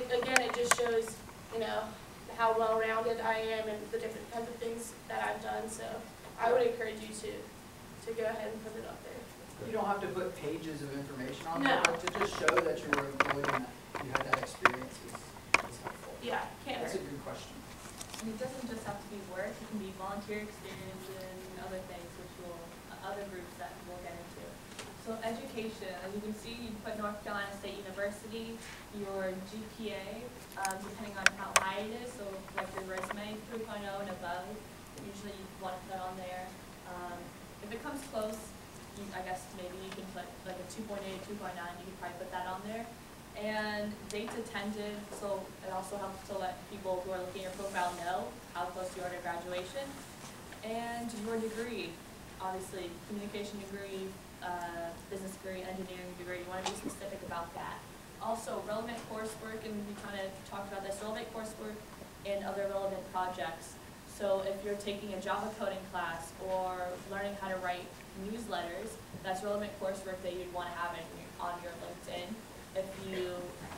again, it just shows, you know, how well-rounded I am and the different kinds of things that I've done. So I would encourage you to go ahead and put it up there. You don't have to put pages of information on No. there, but to just show that you were employed and that you had that experience is helpful. Yeah, can't That's hurt. a good question. And it doesn't just have to be work, it can be volunteer experiences and other things other groups that we'll get into. So education, as you can see, you put North Carolina State University, your GPA, depending on how high it is, so like your resume, 3.0 and above, usually you want to put on there. If it comes close, I guess maybe you can put like a 2.8, 2.9, you can probably put that on there. And dates attended, so it also helps to let people who are looking at your profile know how close you are to graduation. And your degree, obviously, communication degree, business degree, engineering degree, you want to be specific about that. Also, relevant coursework, and we kind of talked about this, relevant coursework and other relevant projects. So if you're taking a Java coding class or learning how to write newsletters, that's relevant coursework that you'd want to have on your LinkedIn. If you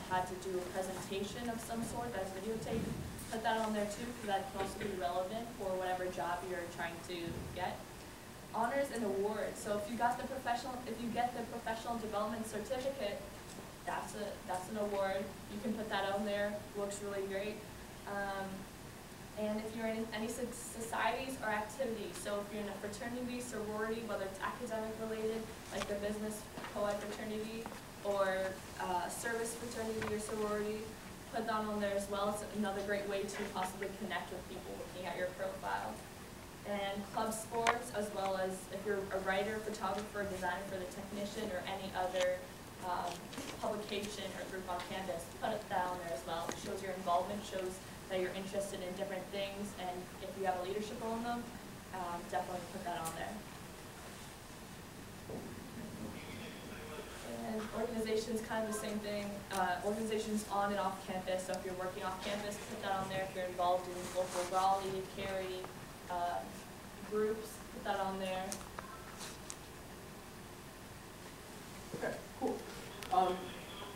had to do a presentation of some sort that's videotaped, put that on there too, because that can also be relevant for whatever job you're trying to get. Honors and awards. So if you get the professional development certificate, that's an award. You can put that on there. Works really great. And if you're in any societies or activities, so if you're in a fraternity, sorority, whether it's academic related, like the business co-ed fraternity, or service fraternity or sorority, put that on there as well. It's another great way to possibly connect with people looking at your profile. And club sports, as well as if you're a writer, photographer, designer for the technician, or any other publication or group on campus, put it down there as well. It shows your involvement, shows that you're interested in different things, and if you have a leadership role in them, definitely put that on there. And organizations, kind of the same thing. Organizations on and off campus, so if you're working off campus, put that on there. If you're involved in local Raleigh, Cary, groups, put that on there. Okay, cool.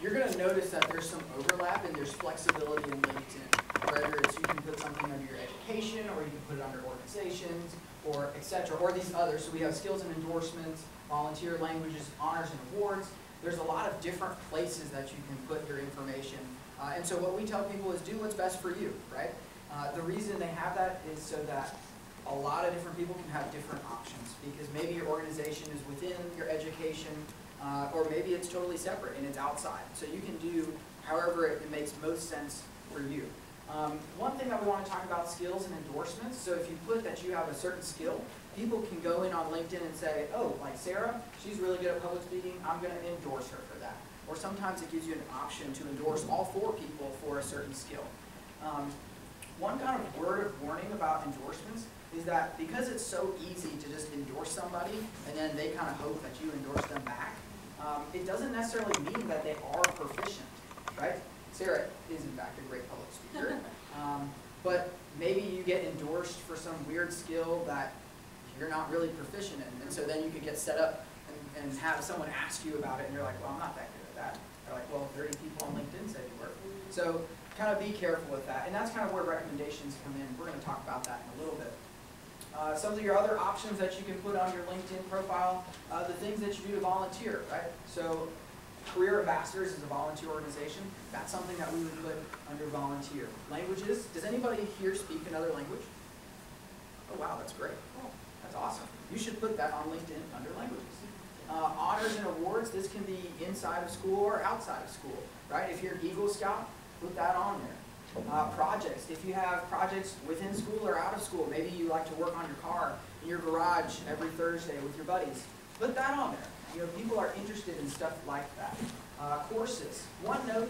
You're going to notice that there's some overlap and there's flexibility in LinkedIn. Whether it's you can put something under your education, or you can put it under organizations, or etc., or these others. So we have skills and endorsements, volunteer languages, honors and awards. There's a lot of different places that you can put your information. And so what we tell people is do what's best for you, right? The reason they have that is so that a lot of different people can have different options, because maybe your organization is within your education, or maybe it's totally separate and it's outside. So you can do however it makes most sense for you. One thing that we want to talk about, skills and endorsements. So if you put that you have a certain skill, people can go in on LinkedIn and say, oh, like Sarah, she's really good at public speaking, I'm going to endorse her for that. Or sometimes it gives you an option to endorse all 4 people for a certain skill. One kind of word of warning about endorsements is that because it's so easy to just endorse somebody and then they kind of hope that you endorse them back, it doesn't necessarily mean that they are proficient, right? Sarah is in fact a great public speaker, but maybe you get endorsed for some weird skill that you're not really proficient in, and so then you could get set up and have someone ask you about it, and you're like, well, I'm not that good at that. They're like, well, 30 people on LinkedIn said you were. So kind of be careful with that, and that's kind of where recommendations come in. We're going to talk about that in a little bit. Some of your other options that you can put on your LinkedIn profile, the things that you do to volunteer, right? So Career Ambassadors is a volunteer organization. That's something that we would put under volunteer. Languages, does anybody here speak another language? Oh wow, that's great. Oh, that's awesome. You should put that on LinkedIn under languages. Honors and awards, this can be inside of school or outside of school, right? If you're an Eagle Scout, put that on there. Projects, if you have projects within school or out of school, maybe you like to work on your car in your garage every Thursday with your buddies, put that on there. You know, people are interested in stuff like that. Courses. One note,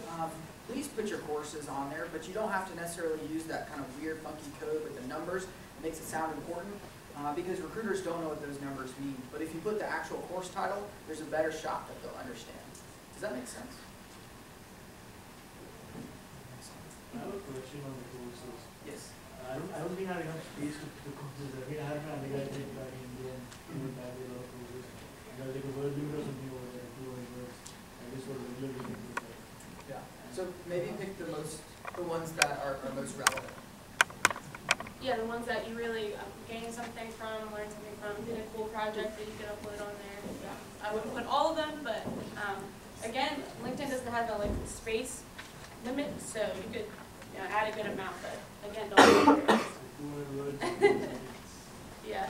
please put your courses on there, but you don't have to necessarily use that kind of weird, funky code with the numbers. It makes it sound important, because recruiters don't know what those numbers mean. But if you put the actual course title, there's a better shot that they'll understand. Does that make sense? I have a question on the courses. Yes. I don't think I have enough space to the courses. I mean, I have my undergraduate back in India, and we have a lot of courses. And there's like a word limit or something over there, 2 hours. And this was regular reading. Yeah. And So maybe pick the ones that are most relevant. Yeah, the ones that you really gain something from, learn something from, did a cool project that you can upload on there. Yeah. I wouldn't put all of them, but again, LinkedIn doesn't have a space limit, so you could add a good amount, but again, don't. Yeah.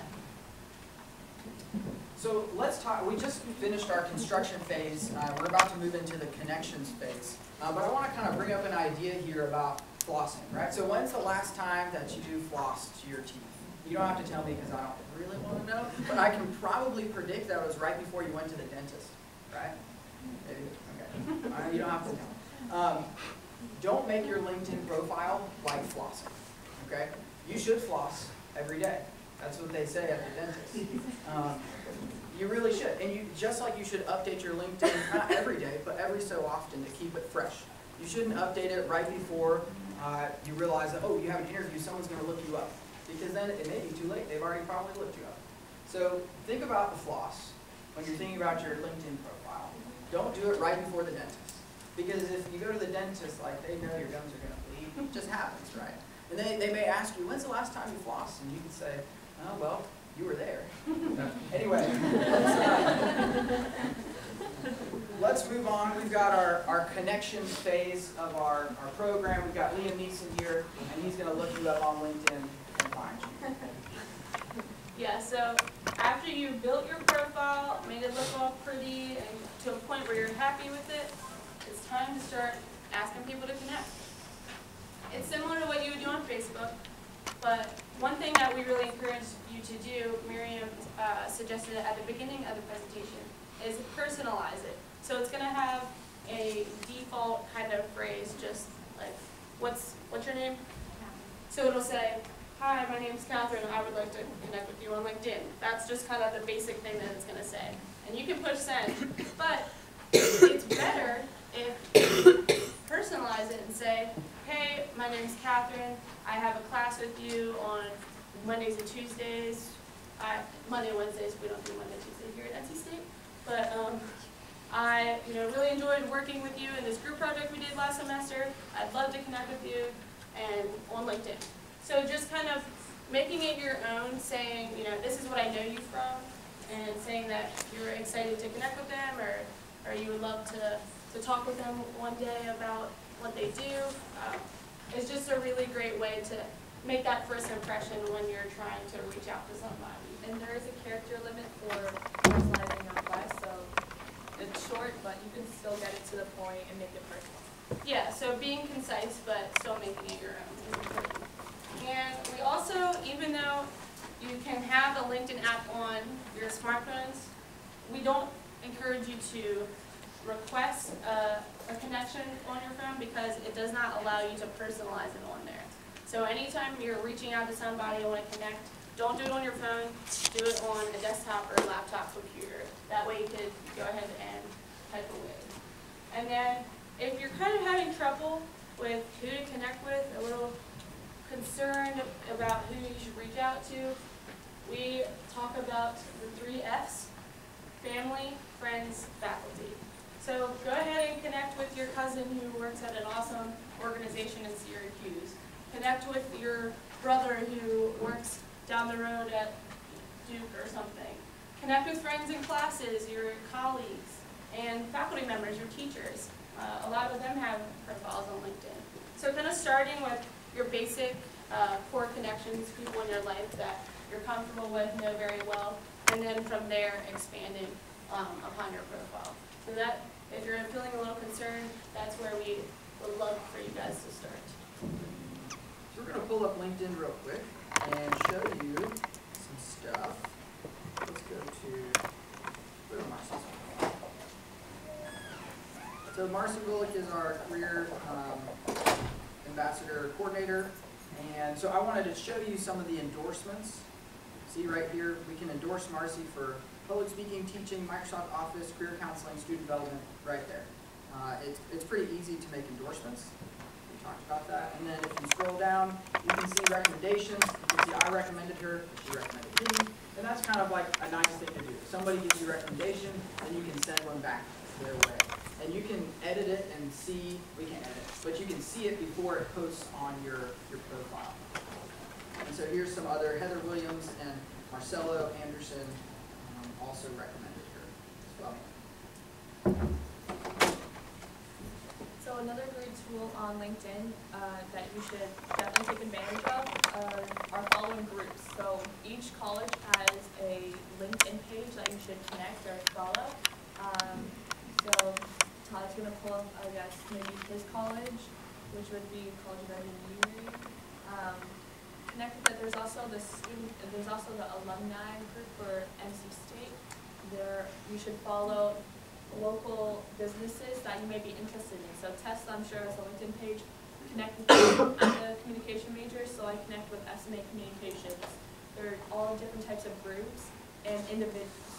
So let's talk, we just finished our construction phase. We're about to move into the connections phase. But I want to kind of bring up an idea here about flossing, right? So when's the last time that you flossed your teeth? You don't have to tell me because I don't really want to know, but I can probably predict that it was right before you went to the dentist, right? Maybe, okay. You don't have to tell. Don't make your LinkedIn profile like flossing, okay? You should floss every day. That's what they say at the dentist. You really should. And you just like you should update your LinkedIn, not every day, but every so often to keep it fresh. You shouldn't update it right before you realize that, oh, you have an interview, someone's going to look you up. Because then it may be too late. They've already probably looked you up. So think about the floss when you're thinking about your LinkedIn profile. Don't do it right before the dentist. Because if you go to the dentist, like, they know your gums are going to bleed. It just happens, right? And they may ask you, when's the last time you flossed? And you can say, oh, well, you were there. Anyway, let's move on. We've got our connections phase of our program. We've got Liam Neeson here, and he's going to look you up on LinkedIn and find you. Yeah, so after you built your profile, made it look all pretty, and to a point where you're happy with it, it's time to start asking people to connect. It's similar to what you would do on Facebook, but one thing that we really encourage you to do, Miriam suggested it at the beginning of the presentation, is personalize it. So it's going to have a default kind of phrase, just like, what's your name? So it'll say, hi, my name's Catherine, I would like to connect with you on LinkedIn. That's just kind of the basic thing that it's going to say. And you can push send, but it's better if you personalize it and say, hey, my name's Catherine, I have a class with you on Mondays and Tuesdays. Monday and Wednesdays, we don't do Monday and Tuesday here at NC State. But I really enjoyed working with you in this group project we did last semester. I'd love to connect with you and on LinkedIn. So just kind of making it your own, saying, this is what I know you from, and saying that you're excited to connect with them, or you would love to talk with them one day about what they do. It's just a really great way to make that first impression when you're trying to reach out to somebody. And there is a character limit for personalizing your request, so it's short, but you can still get it to the point and make it personal. Yeah, so being concise, but still making it your own is important. And we also, even though you can have a LinkedIn app on your smartphones, we don't encourage you to request a connection on your phone because it does not allow you to personalize it on there. So anytime you're reaching out to somebody you want to connect, don't do it on your phone, do it on a desktop or a laptop computer. That way you could go ahead and type away. And then if you're kind of having trouble with who to connect with, a little concerned about who you should reach out to, we talk about the 3 F's: family, friends, faculty. So go ahead and connect with your cousin who works at an awesome organization in Syracuse. Connect with your brother who works down the road at Duke or something. Connect with friends in classes, your colleagues, and faculty members, your teachers. A lot of them have profiles on LinkedIn. So kind of starting with your basic core connections, people in your life that you're comfortable with, know very well, and then from there expanding upon your profile. So that, if you're feeling a little concerned, that's where we would love for you guys to start. So we're going to pull up LinkedIn real quick and show you some stuff. Let's go to Marcy. So Marcy Bullock is our career ambassador coordinator. And so I wanted to show you some of the endorsements. See right here, we can endorse Marcy for public speaking, teaching, Microsoft Office, career counseling, student development, right there. It's pretty easy to make endorsements. We talked about that. And then if you scroll down, you can see recommendations. You can see I recommended her, she recommended me. And that's kind of like a nice thing to do. If somebody gives you a recommendation, then you can send one back to their way. And you can edit it and see, we can't edit, but you can see it before it posts on your profile. And so here's some other, Heather Williams and Marcelo Anderson also recommended here as well. So another great tool on LinkedIn that you should definitely take advantage of are following groups. So each college has a LinkedIn page that you should connect or follow. So Todd's going to pull up, I guess, maybe his college, which would be College of Engineering. Connect with it. There's also the alumni group for NC State. There you should follow local businesses that you may be interested in. So Tess, I'm sure, has a LinkedIn page. Connect with them. I'm a communication major, so I connect with SMA Communications. They're all different types of groups and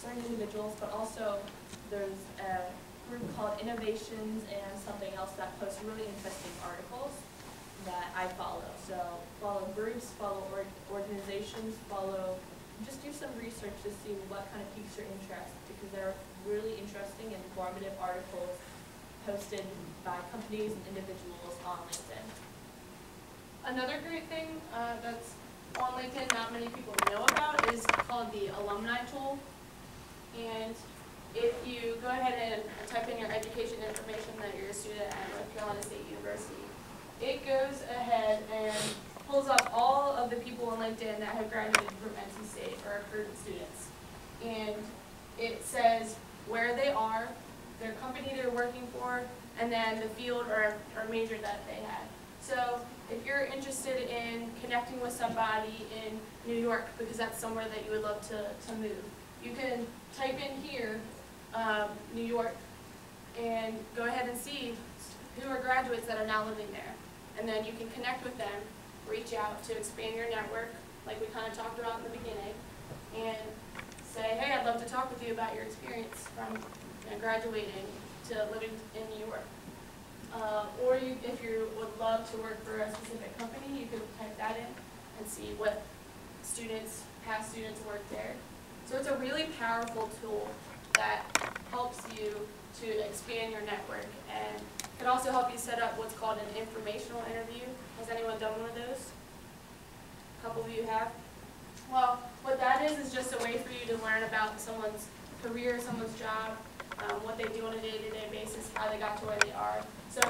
certain individuals, but also there's a group called Innovations and something else that posts really interesting articles that I follow. So follow groups, follow organizations, just do some research to see what kind of piques your interest, because they're really interesting and informative articles posted by companies and individuals on LinkedIn. Another great thing that's on LinkedIn not many people know about is called the alumni tool. And if you go ahead and type in your education information that you're a student at North Carolina State University, it goes ahead and pulls up all of the people on LinkedIn that have graduated from NC State or are current students. And it says where they are, their company they're working for, and then the field or major that they had. So if you're interested in connecting with somebody in New York, because that's somewhere that you would love to move, you can type in here, New York, and go ahead and see who are graduates that are now living there. And then you can connect with them, reach out to expand your network, like we kind of talked about in the beginning, and say, hey, I'd love to talk with you about your experience from graduating to living in New York. Or if you would love to work for a specific company, you can type that in and see what past students work there. So it's a really powerful tool that helps you to expand your network, and can also help you set up what's called an informational interview. Has anyone done one of those? A couple of you have? Well, what that is just a way for you to learn about someone's career, someone's job, what they do on a day-to-day basis, how they got to where they are. So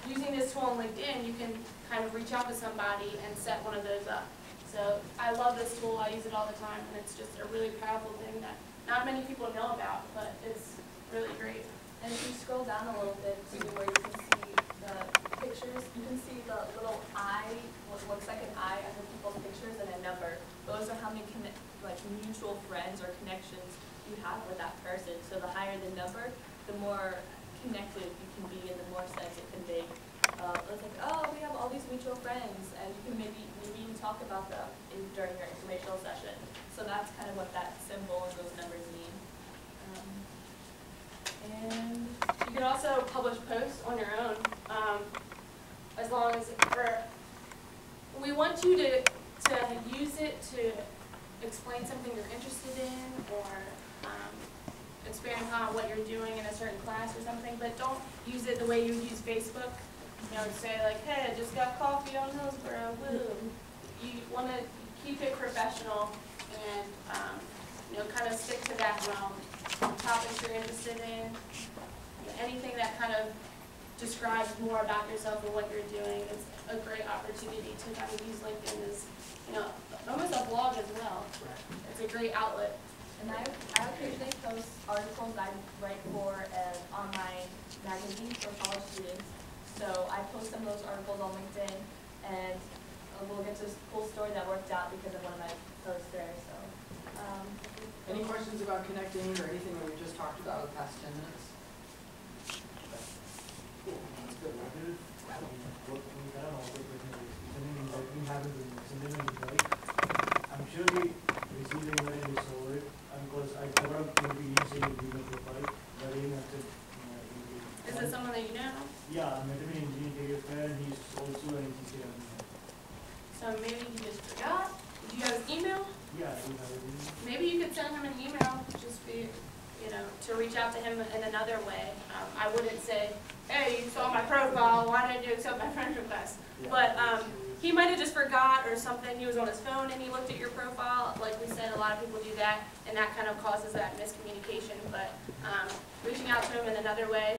using this tool on LinkedIn, you can kind of reach out to somebody and set one of those up. So I love this tool. I use it all the time, and it's just a really powerful thing that not many people know about, but it's really great. And if you scroll down a little bit to where you can see the pictures, you can see the little eye, what looks like an eye under people's pictures, and a number. Those are how many mutual friends or connections you have with that person. So the higher the number, the more connected you can be and the more sense it can make. It's like, oh, we have all these mutual friends, and you can maybe even talk about them during your informational session. So that's kind of what that symbol and those numbers mean. And you can also publish posts on your own, as long as, we want you to use it to explain something you're interested in, or expand upon what you're doing in a certain class or something, but don't use it the way you would use Facebook. You know, say like, hey, I just got coffee on Hillsborough, woo. You want to keep it professional and, kind of stick to that realm. Topics you're interested in, anything that kind of describes more about yourself and what you're doing. It's a great opportunity to kind of use LinkedIn as, almost a blog as well. It's a great outlet. And I occasionally post articles I write for an online magazine for college students. So I post some of those articles on LinkedIn, and we'll get to this cool story that worked out because of one of my posts there. So. Any questions about connecting or anything that we just talked about in the past 10 minutes? Cool. That's good. I'm sure we received the email and we saw it, because I covered up maybe initially in the profile, but even after. Is it someone that you know? Yeah, I met him in engineering fair, and he's also an NCC alumni. So maybe he just forgot. Do you have his email? Yeah, I do have it. Maybe you could send him an email, just be, to reach out to him in another way. I wouldn't say, hey, you saw my profile, why didn't you accept my friend request? Yeah. But he might have just forgot or something, he was on his phone and he looked at your profile. Like we said, a lot of people do that, and that kind of causes that miscommunication. But reaching out to him in another way,